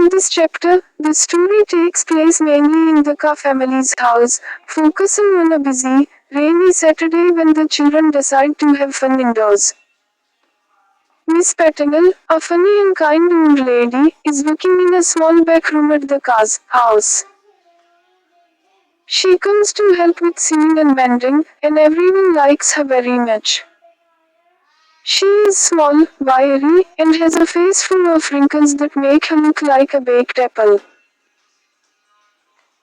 In this chapter, the story takes place mainly in the Ka family's house, focusing on a busy, rainy Saturday when the children decide to have fun indoors. Miss Pettingill, a funny and kind old lady, is working in a small back room at the Ka's house. She comes to help with sewing and mending, and everyone likes her very much. She is small, wiry, and has a face full of wrinkles that make her look like a baked apple.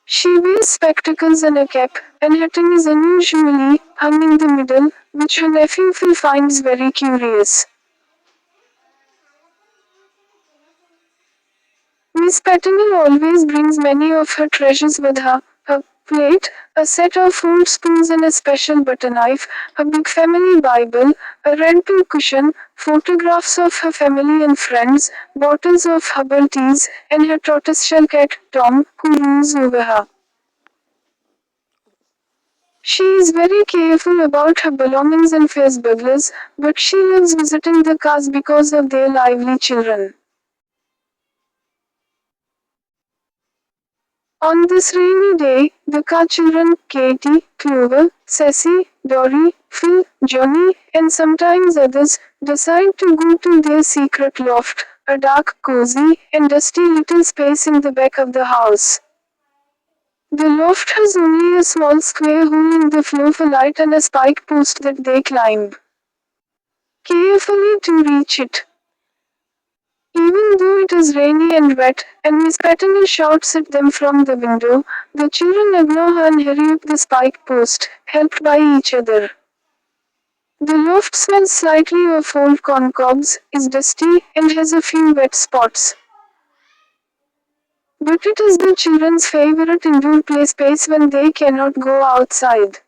She wears spectacles and a cap, and her tongue is unusually hung in the middle, which her nephew Phil finds very curious. Miss Pettingill always brings many of her treasures with her: her plate, a set of old spoons and a special butter knife, a big family Bible, a red pin cushion, photographs of her family and friends, bottles of herbal teas, and her tortoiseshell cat, Tom, who rules over her. She is very careful about her belongings and fears burglars, but she loves visiting the cars because of their lively children. On this rainy day, the car children, Katy, Clover, Ceci, Dory, Phil, Johnny, and sometimes others, decide to go to their secret loft, a dark, cozy, and dusty little space in the back of the house. The loft has only a small square hole in the floor for light and a spike post that they climb carefully to reach it. Even though it is rainy and wet, and Miss Pettingill shouts at them from the window, the children ignore her and hurry up the spike post, helped by each other. The loft smells slightly of old corn cobs, is dusty, and has a few wet spots. But it is the children's favorite indoor play space when they cannot go outside.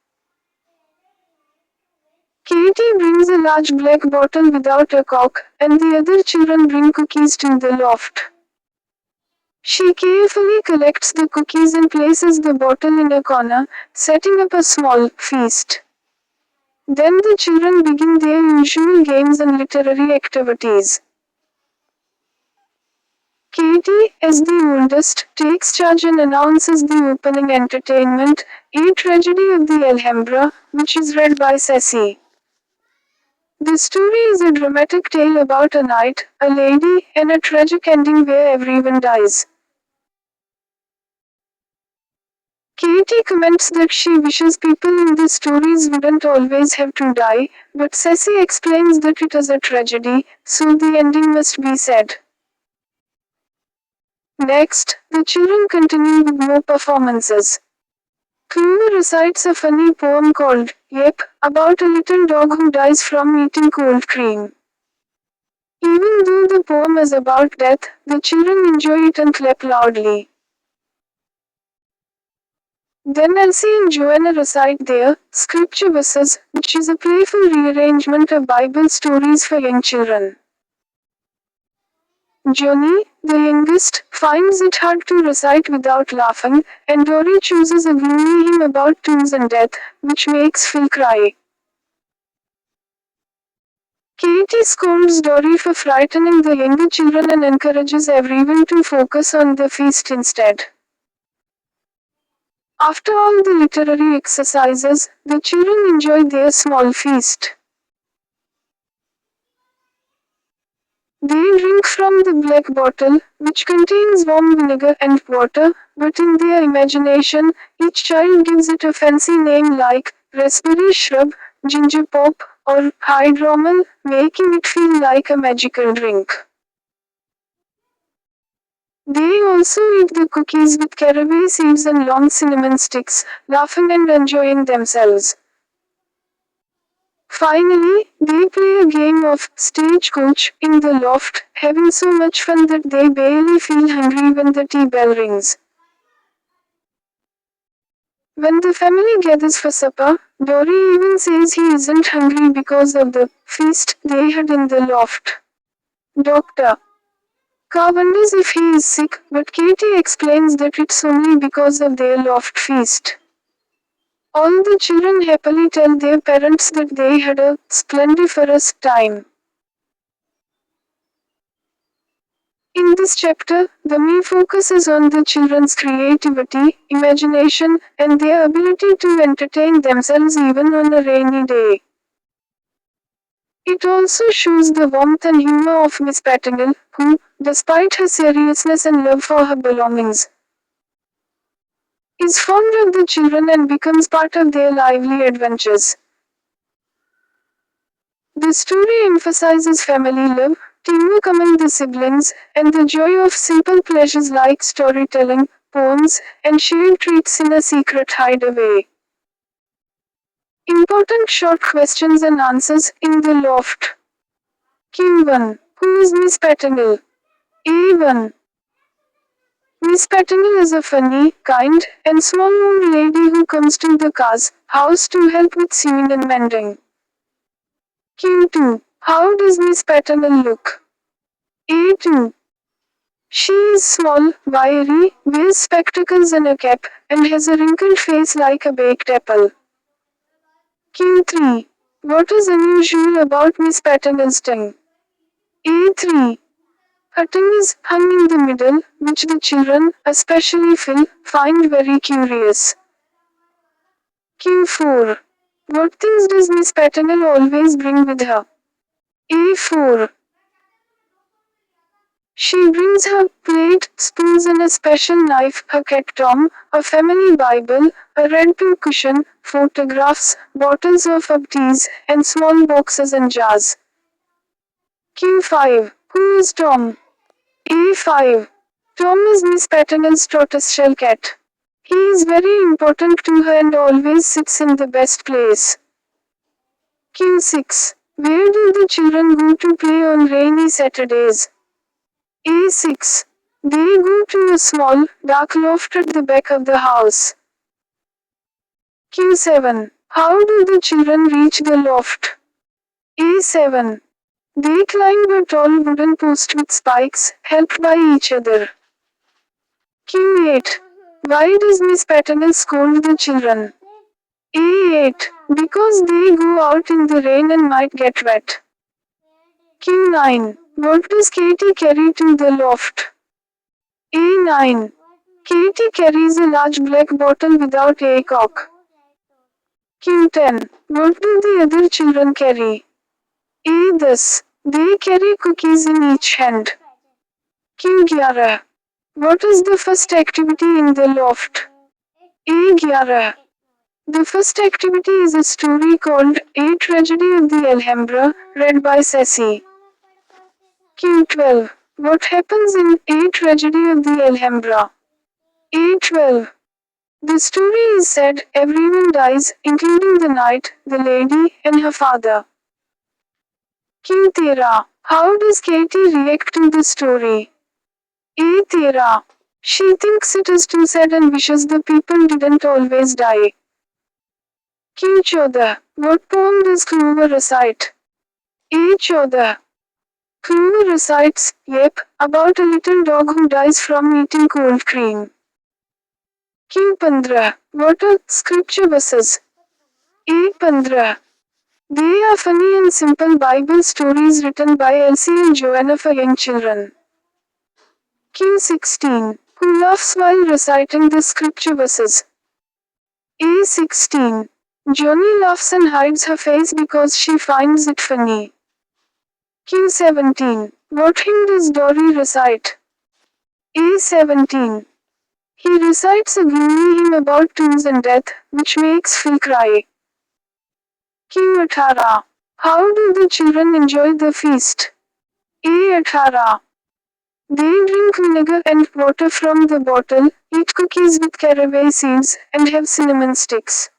Katy brings a large black bottle without a cork, and the other children bring cookies to the loft. She carefully collects the cookies and places the bottle in a corner, setting up a small feast. Then the children begin their usual games and literary activities. Katy, as the oldest, takes charge and announces the opening entertainment, A Tragedy of the Alhambra, which is read by Ceci. The story is a dramatic tale about a knight, a lady, and a tragic ending where everyone dies. Katy comments that she wishes people in the stories wouldn't always have to die, but Ceci explains that it is a tragedy, so the ending must be sad. Next, the children continue with more performances. Clover recites a funny poem called Yep, about a little dog who dies from eating cold cream. Even though the poem is about death, the children enjoy it and clap loudly. Then Elsie and Joanna recite their scripture verses, which is a playful rearrangement of Bible stories for young children. Johnny, the youngest, finds it hard to recite without laughing, and Dory chooses a gloomy hymn about tombs and death, which makes Phil cry. Katy scolds Dory for frightening the younger children and encourages everyone to focus on the feast instead. After all the literary exercises, the children enjoy their small feast. They drink from the black bottle, which contains warm vinegar and water, but in their imagination, each child gives it a fancy name like raspberry shrub, ginger pop, or hydromel, making it feel like a magical drink. They also eat the cookies with caraway seeds and long cinnamon sticks, laughing and enjoying themselves. Finally, they play a game of stagecoach in the loft, having so much fun that they barely feel hungry when the tea bell rings. When the family gathers for supper, Dory even says he isn't hungry because of the feast they had in the loft. Dr. Ka wonders if he is sick, but Katy explains that it's only because of their loft feast. All the children happily tell their parents that they had a splendiferous time. In In this chapter, the main focus is on the children's creativity, imagination, and their ability to entertain themselves even on a rainy day. It also shows the warmth and humor of Miss Petingill, who, despite her seriousness and love for her belongings, is fond of the children and becomes part of their lively adventures. The story emphasizes family love, teamwork among the siblings, and the joy of simple pleasures like storytelling, poems, and shared treats in a secret hideaway. Important short questions and answers in the loft. Q1. Who is Miss Petingill? A1. Miss Petingill is a funny, kind, and small old lady who comes to the car's house to help with sewing and mending. Q2. How does Miss Petingill look? A2. She is small, wiry, wears spectacles and a cap, and has a wrinkled face like a baked apple. Q3. What is unusual about Miss Petingill's tongue? A3. Her tongue is hung in the middle, which the children, especially Phil, find very curious. Q4. What things does Miss Petingill always bring with her? A4. She brings her plate, spoons and a special knife, her cat Tom, a family Bible, a red pin cushion, photographs, bottles of up teas, and small boxes and jars. Q5. Who is Tom? A5. Tom is Miss Petingill's tortoiseshell cat. He is very important to her and always sits in the best place. Q6. Where do the children go to play on rainy Saturdays? A6. They go to a small, dark loft at the back of the house. Q7. How do the children reach the loft? A7. They climb a tall wooden post with spikes, helped by each other. Q8. Why does Miss Petingill scold the children? A8. Because they go out in the rain and might get wet. Q9. What does Katy carry to the loft? A9. Katy carries a large black bottle without a cork. Q10. What do the other children carry? A10. They carry cookies in each hand. Q11. What is the first activity in the loft? A11. The first activity is a story called A Tragedy of the Alhambra, read by Sassy. Q12. What happens in A Tragedy of the Alhambra? A12. The story is sad, everyone dies, including the knight, the lady, and her father. Q13. How does Katy react to the story? A13. She thinks it is too sad and wishes the people didn't always die. Q14. What poem does Clover recite? A14. Clover recites, Yep, about a little dog who dies from eating cold cream. Q15. What are scripture verses? A15. They are funny and simple Bible stories written by Elsie and Joanna for young children. Q16. Who laughs while reciting the scripture verses? A16. Johnny laughs and hides her face because she finds it funny. Q17. What hymn does Dory recite? A17. He recites a gloomy hymn about tombs and death, which makes Phil cry. Q18. How do the children enjoy the feast? A18. They drink vinegar and water from the bottle, eat cookies with caraway seeds, and have cinnamon sticks.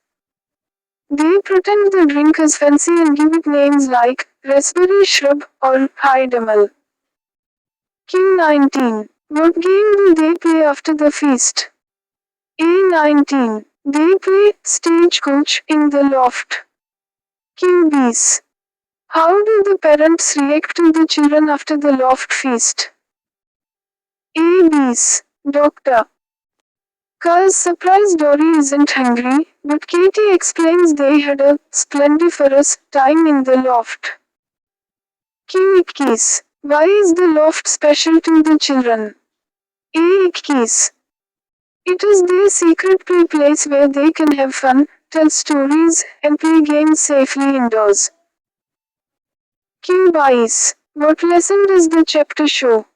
They pretend the drink is fancy and give it names like raspberry shrub or hydamel. Q19. What game do they play after the feast? A19. They play stagecoach in the loft. QBs. How do the parents react to the children after the loft feast? ABs. Doctor. Carl's surprised Dory isn't hungry, but Katy explains they had a splendiferous time in the loft. Q-Ickies. Why is the loft special to the children? A. Keys. It is their secret play place where they can have fun, tell stories, and play games safely indoors. Q. Bias. What lesson does the chapter show?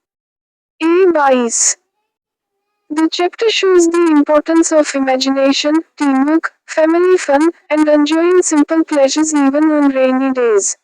A. Bias. The chapter shows the importance of imagination, teamwork, family fun, and enjoying simple pleasures even on rainy days.